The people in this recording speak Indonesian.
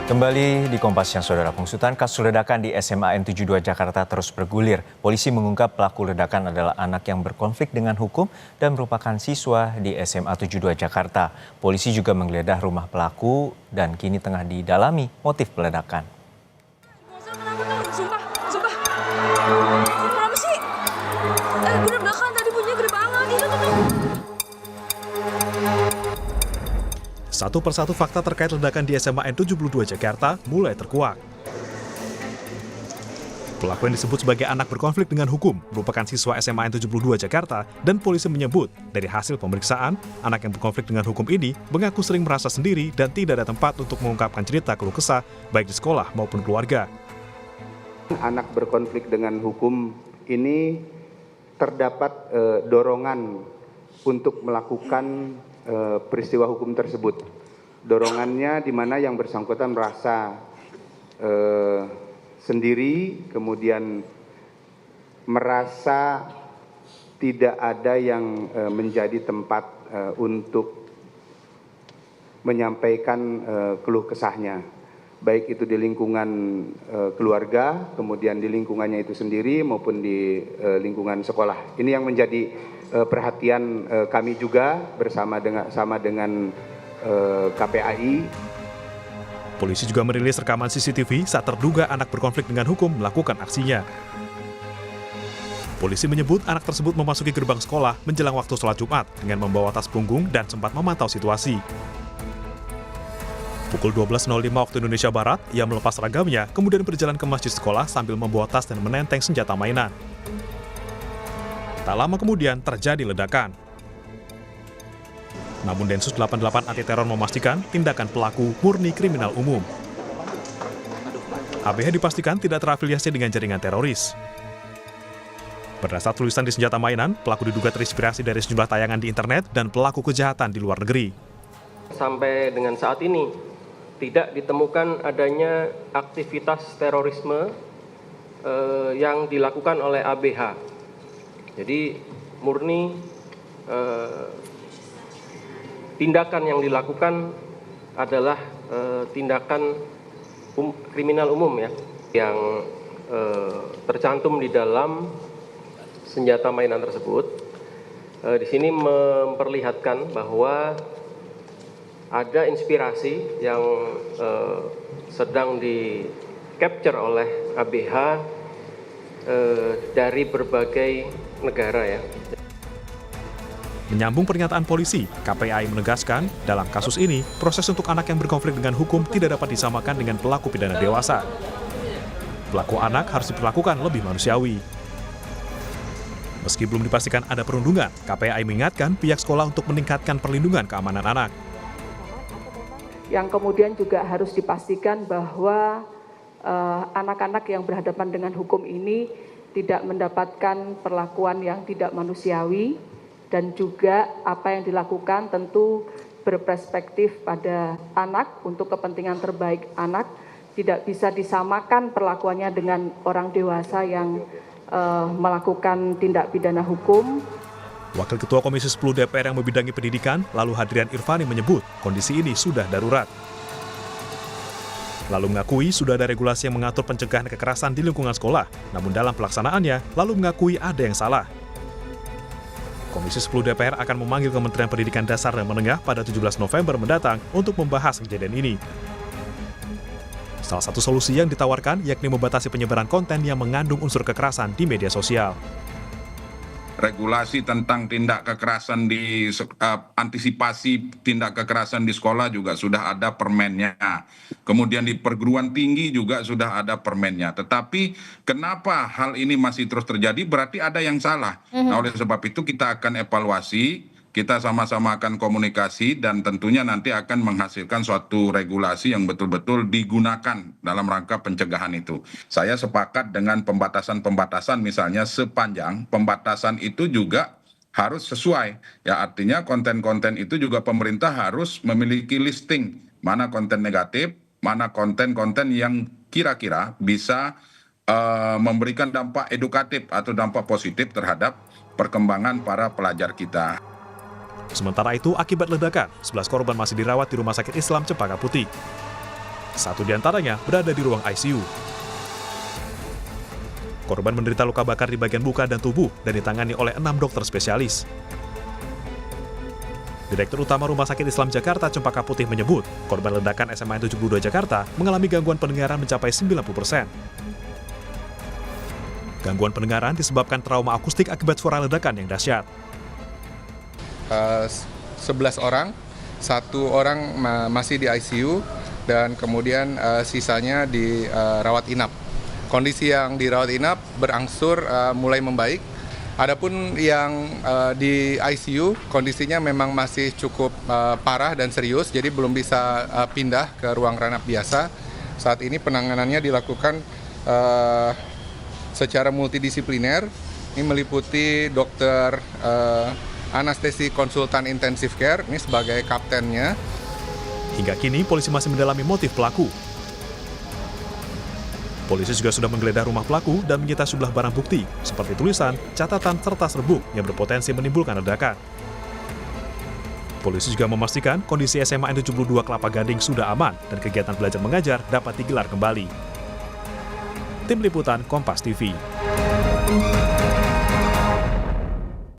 Kembali di Kompas Siang, Saudara. Pengusutan kasus ledakan di SMA N72 Jakarta terus bergulir. Polisi mengungkap pelaku ledakan adalah anak yang berkonflik dengan hukum dan merupakan siswa di SMA 72 Jakarta. Polisi juga menggeledah rumah pelaku dan kini tengah didalami motif peledakan. Kenapa sih? Bener belakang tadi bunyinya gede banget. Itu tuh. Satu persatu fakta terkait ledakan di SMA N72 Jakarta mulai terkuak. Pelaku yang disebut sebagai anak berkonflik dengan hukum merupakan siswa SMA N72 Jakarta dan polisi menyebut dari hasil pemeriksaan, anak yang berkonflik dengan hukum ini mengaku sering merasa sendiri dan tidak ada tempat untuk mengungkapkan cerita keluh kesah baik di sekolah maupun keluarga. Anak berkonflik dengan hukum ini terdapat dorongan untuk melakukan peristiwa hukum tersebut. Dorongannya di mana yang bersangkutan merasa sendiri, kemudian merasa tidak ada yang menjadi tempat untuk menyampaikan keluh kesahnya. Baik itu di lingkungan keluarga, kemudian di lingkungannya itu sendiri maupun di lingkungan sekolah. Ini yang menjadi perhatian kami juga bersama dengan KPAI. Polisi juga merilis rekaman CCTV saat terduga anak berkonflik dengan hukum melakukan aksinya. Polisi menyebut anak tersebut memasuki gerbang sekolah menjelang waktu sholat Jumat dengan membawa tas punggung dan sempat memantau situasi. Pukul 12.05 waktu Indonesia Barat, ia melepas seragamnya, kemudian berjalan ke masjid sekolah sambil membawa tas dan menenteng senjata mainan. Tak lama kemudian terjadi ledakan. Namun Densus 88 anti teror memastikan tindakan pelaku murni kriminal umum. ABH dipastikan tidak terafiliasi dengan jaringan teroris. Berdasar tulisan di senjata mainan, pelaku diduga terinspirasi dari sejumlah tayangan di internet dan pelaku kejahatan di luar negeri. Sampai dengan saat ini, tidak ditemukan adanya aktivitas terorisme yang dilakukan oleh ABH. Jadi murni tindakan yang dilakukan adalah tindakan kriminal umum ya, yang tercantum di dalam senjata mainan tersebut. Di sini memperlihatkan bahwa ada inspirasi yang sedang di-capture oleh ABH dari berbagai negara ya. Menyambung pernyataan polisi, KPAI menegaskan dalam kasus ini, proses untuk anak yang berkonflik dengan hukum tidak dapat disamakan dengan pelaku pidana dewasa. Pelaku anak harus diperlakukan lebih manusiawi. Meski belum dipastikan ada perundungan, KPAI mengingatkan pihak sekolah untuk meningkatkan perlindungan keamanan anak. Yang kemudian juga harus dipastikan bahwa anak-anak yang berhadapan dengan hukum ini tidak mendapatkan perlakuan yang tidak manusiawi, dan juga apa yang dilakukan tentu berperspektif pada anak untuk kepentingan terbaik anak, tidak bisa disamakan perlakuannya dengan orang dewasa yang melakukan tindak pidana hukum. Wakil Ketua Komisi 10 DPR yang membidangi pendidikan, lalu Hadrian Irvani menyebut kondisi ini sudah darurat. Lalu mengakui sudah ada regulasi yang mengatur pencegahan kekerasan di lingkungan sekolah, namun dalam pelaksanaannya, lalu mengakui ada yang salah. Komisi 10 DPR akan memanggil Kementerian Pendidikan Dasar dan Menengah pada 17 November mendatang untuk membahas kejadian ini. Salah satu solusi yang ditawarkan yakni membatasi penyebaran konten yang mengandung unsur kekerasan di media sosial. Regulasi tentang tindak kekerasan di antisipasi tindak kekerasan di sekolah juga sudah ada permennya. Kemudian di perguruan tinggi juga sudah ada permennya. Tetapi kenapa hal ini masih terus terjadi? Berarti ada yang salah. Nah, oleh sebab itu kita akan evaluasi, kita sama-sama akan komunikasi, dan tentunya nanti akan menghasilkan suatu regulasi yang betul-betul digunakan dalam rangka pencegahan itu. Saya sepakat dengan pembatasan-pembatasan, misalnya sepanjang pembatasan itu juga harus sesuai. Ya, artinya konten-konten itu juga pemerintah harus memiliki listing mana konten negatif, mana konten-konten yang kira-kira bisa memberikan dampak edukatif atau dampak positif terhadap perkembangan para pelajar kita. Sementara itu, akibat ledakan, 11 korban masih dirawat di Rumah Sakit Islam Cempaka Putih. 1 di antaranya berada di ruang ICU. Korban menderita luka bakar di bagian muka dan tubuh dan ditangani oleh 6 dokter spesialis. Direktur Utama Rumah Sakit Islam Jakarta Cempaka Putih menyebut, korban ledakan SMA 72 Jakarta mengalami gangguan pendengaran mencapai 90%. Gangguan pendengaran disebabkan trauma akustik akibat suara ledakan yang dahsyat. 11 orang, 1 orang masih di ICU, dan kemudian sisanya di rawat inap. Kondisi yang dirawat inap berangsur mulai membaik. Adapun yang di ICU kondisinya memang masih cukup parah dan serius, jadi belum bisa pindah ke ruang ranap biasa. Saat ini penanganannya dilakukan secara multidisipliner. Ini meliputi dokter anestesi konsultan intensif care, ini sebagai kaptennya. Hingga kini polisi masih mendalami motif pelaku. Polisi juga sudah menggeledah rumah pelaku dan menyita sejumlah barang bukti, seperti tulisan, catatan, serta serbuk yang berpotensi menimbulkan ledakan. Polisi juga memastikan kondisi SMA N72 Kelapa Gading sudah aman dan kegiatan belajar mengajar dapat digelar kembali. Tim Liputan Kompas TV.